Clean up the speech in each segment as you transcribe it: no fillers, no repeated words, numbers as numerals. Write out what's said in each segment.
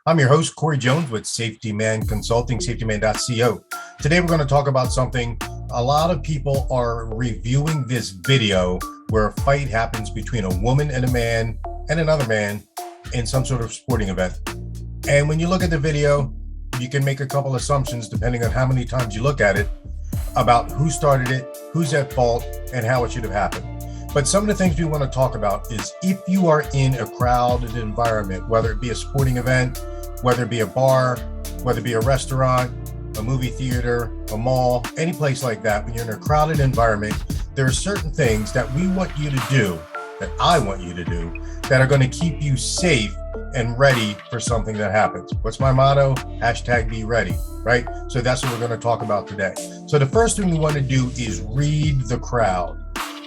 I'm your host, Corey Jones with Safety Man Consulting, safetyman.co. Today, we're going to talk about something. A lot of people are reviewing this video where a fight happens between a woman and a man and another man in some sort of sporting event. And when you look at the video, you can make a couple assumptions depending on how many times you look at it about who started it, who's at fault, and how it should have happened. But some of the things we want to talk about is if you are in a crowded environment, whether it be a sporting event, whether it be a bar, whether it be a restaurant, a movie theater, a mall, any place like that, when you're in a crowded environment, there are certain things that we want you to do, that I want you to do, that are going to keep you safe and ready for something that happens. What's my motto? Hashtag be ready, right? So that's what we're going to talk about today. So the first thing we want to do is read the crowd.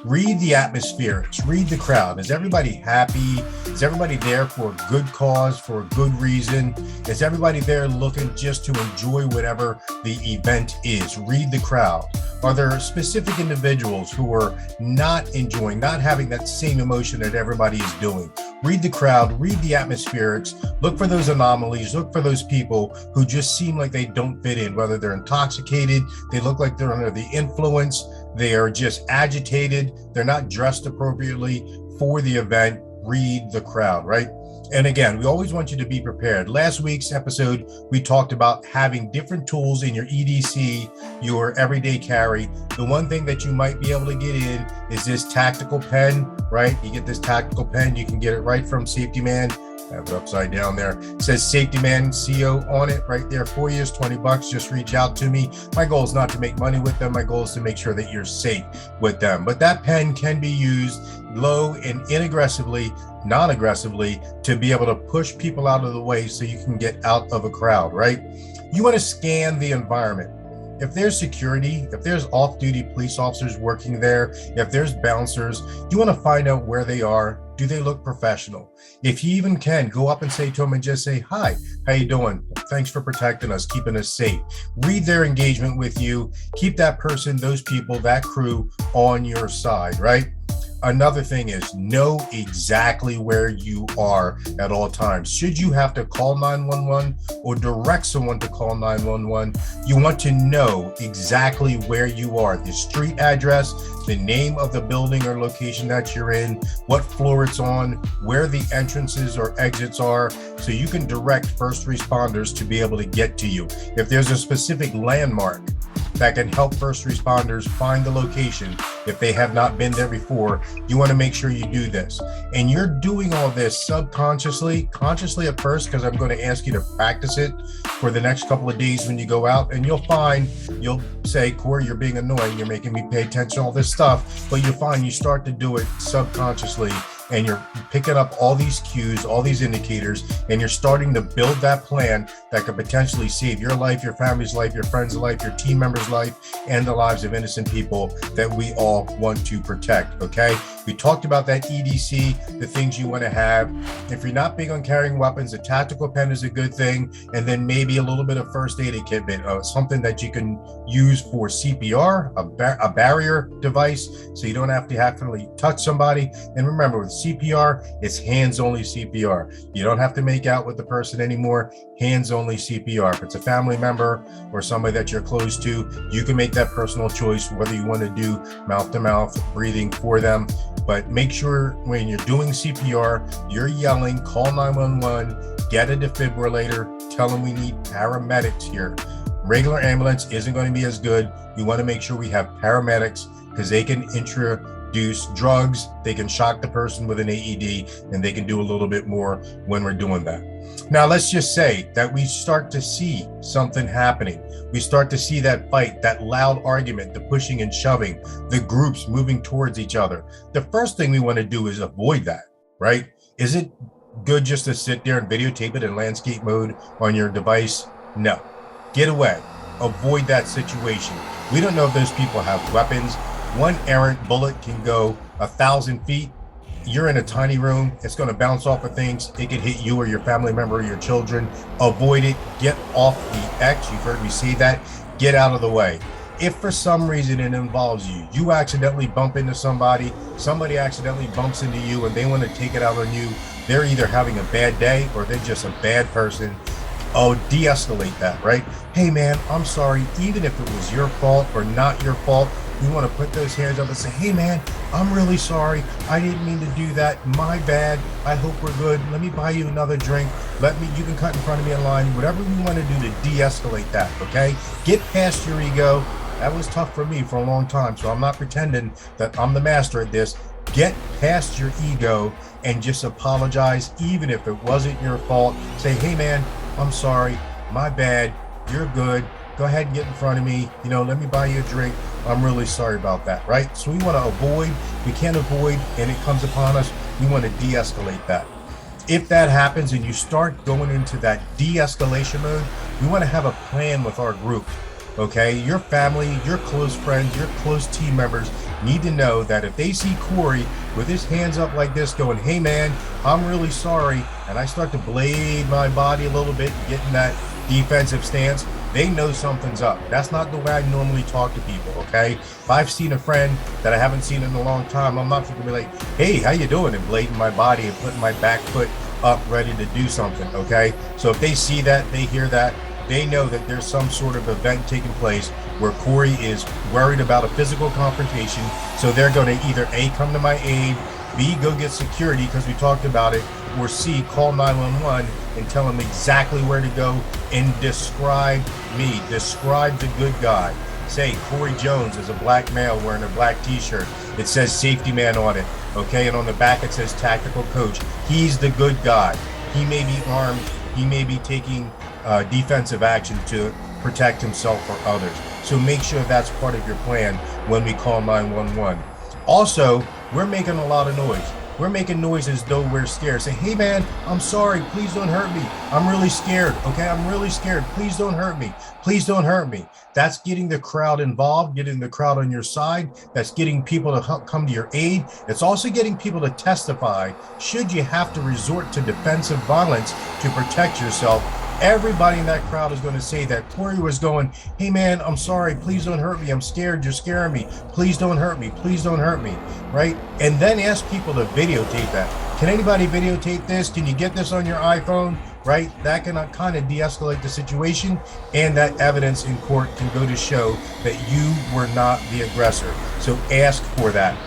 Read the atmosphere. Read the crowd. Is everybody happy? Is everybody there for a good cause, for a good reason? Is everybody there looking just to enjoy whatever the event is? Read the crowd. Are there specific individuals who are not enjoying, not having that same emotion that everybody is doing? Read the crowd, read the atmospherics, look for those anomalies, look for those people who just seem like they don't fit in, whether they're intoxicated, they look like they're under the influence, they are just agitated, they're not dressed appropriately for the event. Read the crowd, right? And again, we always want you to be prepared. Last week's episode, we talked about having different tools in your EDC, your everyday carry. The one thing that you might be able to get in is this tactical pen, right? You get this tactical pen, you can get it right from Safety Man. I have it upside down there. It says Safety Man CO on it right there for you. It's $20. Just reach out to me. My goal is not to make money with them. My goal is to make sure that you're safe with them. But that pen can be used low and non-aggressively to be able to push people out of the way so you can get out of a crowd, right? You want to scan the environment. If there's security, if there's off-duty police officers working there, if there's bouncers, you want to find out where they are. Do they look professional? If you even can, go up and say to them and just say, hi, how you doing? Thanks for protecting us, keeping us safe. Read their engagement with you. Keep that person, those people, that crew on your side, right? Another thing is know exactly where you are at all times. Should you have to call 911 or direct someone to call 911, you want to know exactly where you are, the street address, the name of the building or location that you're in, what floor it's on, where the entrances or exits are, so you can direct first responders to be able to get to you. If there's a specific landmark that can help first responders find the location if they have not been there before, you want to make sure you do this. And you're doing all this subconsciously, consciously at first, because I'm going to ask you to practice it for the next couple of days when you go out, and you'll say, Corey, you're being annoying, you're making me pay attention to all this stuff, but you'll find you start to do it subconsciously, and you're picking up all these cues, all these indicators, and you're starting to build that plan that could potentially save your life, your family's life, your friend's life, your team member's life, and the lives of innocent people that we all want to protect, okay? We talked about that EDC, the things you want to have. If you're not big on carrying weapons, a tactical pen is a good thing, and then maybe a little bit of first aid equipment, something that you can use for CPR, a barrier device, so you don't have to actually touch somebody. And remember, with CPR, it's hands-only CPR. You don't have to make out with the person anymore. Hands-only CPR. If it's a family member or somebody that you're close to, you can make that personal choice whether you want to do mouth-to-mouth breathing for them. But make sure when you're doing CPR, you're yelling, call 911, get a defibrillator, tell them we need paramedics here. Regular ambulance isn't going to be as good. You want to make sure we have paramedics because they can introduce drugs, they can shock the person with an AED, and they can do a little bit more when we're doing that. Now, let's just say that we start to see something happening. We start to see that fight, that loud argument, the pushing and shoving, the groups moving towards each other. The first thing we want to do is avoid that, right? Is it good just to sit there and videotape it in landscape mode on your device? No. Get away. Avoid that situation. We don't know if those people have weapons. One errant bullet can go 1,000 feet. You're in a tiny room. It's going to bounce off of things. It could hit you or your family member or your children. Avoid it. Get off the X. You've heard me say that. Get out of the way. If for some reason it involves you, you accidentally bump into somebody accidentally bumps into you and they want to take it out on you, they're either having a bad day or they're just a bad person Oh, de-escalate that, right? Hey man, I'm sorry. Even if it was your fault or not your fault, you want to put those hands up and say, hey man, I'm really sorry. I didn't mean to do that. My bad. I hope we're good. Let me buy you another drink. You can cut in front of me in line. Whatever you want to do to de-escalate that, okay? Get past your ego. That was tough for me for a long time, so I'm not pretending that I'm the master at this. Get past your ego and just apologize, even if it wasn't your fault. Say, hey man, I'm sorry, my bad, you're good. Go ahead and get in front of me. Let me buy you a drink. I'm really sorry about that, right? So we want to avoid, we can't avoid, and it comes upon us. We want to de-escalate that. If that happens and you start going into that de-escalation mode, we want to have a plan with our group. Okay, your family, your close friends, your close team members need to know that if they see Corey with his hands up like this going, hey man, I'm really sorry, and I start to blade my body a little bit, get in that defensive stance, they know something's up. That's not the way I normally talk to people, okay? If I've seen a friend that I haven't seen in a long time, I'm not going to be like, hey, how you doing? And blading my body and putting my back foot up ready to do something, okay? So if they see that, they hear that, they know that there's some sort of event taking place where Corey is worried about a physical confrontation. So they're going to either A, come to my aid, B, go get security because we talked about it, or C, call 911 and tell them exactly where to go and describe me. Describe the good guy. Say Corey Jones is a black male wearing a black t-shirt. It says safety man on it, okay? And on the back it says tactical coach. He's the good guy. He may be armed. He may be taking defensive action to protect himself or others. So make sure that's part of your plan when we call 911. Also, we're making a lot of noise. We're making noise as though we're scared. Say, hey man, I'm sorry, please don't hurt me. I'm really scared, okay? I'm really scared. Please don't hurt me. Please don't hurt me. That's getting the crowd involved, getting the crowd on your side. That's getting people to help come to your aid. It's also getting people to testify should you have to resort to defensive violence to protect yourself. Everybody in that crowd is going to say that Corey was going, hey man, I'm sorry, please don't hurt me. I'm scared, you're scaring me. Please don't hurt me. Please don't hurt me, right? And then ask people to videotape that. Can anybody videotape this? Can you get this on your iPhone, right? That can kind of de-escalate the situation, and that evidence in court can go to show that you were not the aggressor. So ask for that.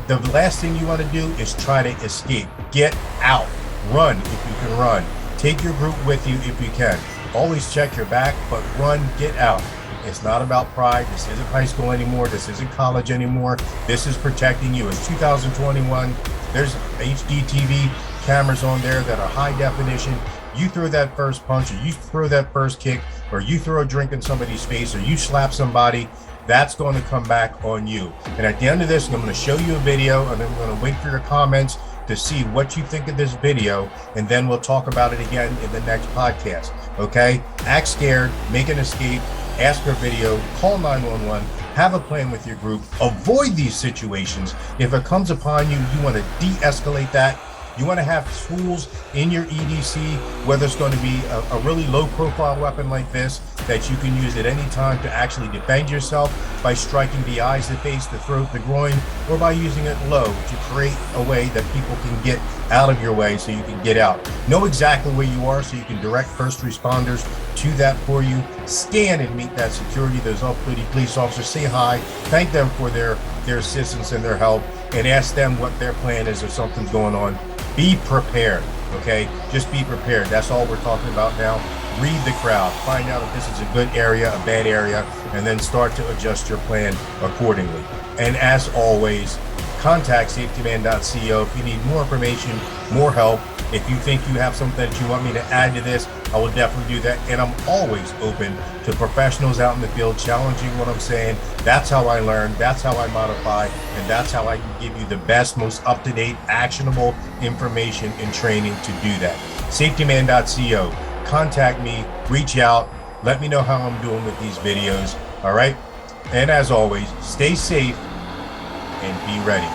The last thing you want to do is try to escape. Get out. Run if you can run. Take your group with you if you can. Always check your back, but run, get out. It's not about pride. This isn't high school anymore. This isn't college anymore. This is protecting you. It's 2021. There's HD TV cameras on there that are high definition. You throw that first punch, or you throw that first kick, or you throw a drink in somebody's face, or you slap somebody, that's going to come back on you. And at the end of this, I'm going to show you a video, and then I'm going to wait for your comments to see what you think of this video, and then we'll talk about it again in the next podcast. Okay? Act scared, make an escape, ask for a video, call 911, have a plan with your group, avoid these situations. If it comes upon you, you want to de-escalate that. You want to have tools in your EDC, whether it's going to be a really low profile weapon like this that you can use at any time to actually defend yourself by striking the eyes, the face, the throat, the groin, or by using it low to create a way that people can get out of your way so you can get out. Know exactly where you are so you can direct first responders to that for you. Scan and meet that security, those off-duty police officers. Say hi, thank them for their assistance and their help, and ask them what their plan is if something's going on. Be prepared, okay? Just be prepared. That's all we're talking about now. Read the crowd. Find out if this is a good area, a bad area, and then start to adjust your plan accordingly. And as always, contact safetyman.co if you need more information, more help. If you think you have something that you want me to add to this, I will definitely do that. And I'm always open to professionals out in the field challenging what I'm saying. That's how I learn. That's how I modify. And that's how I can give you the best, most up-to-date, actionable information and training to do that. Safetyman.co. Contact me, reach out, let me know how I'm doing with these videos. All right. And as always, stay safe and be ready.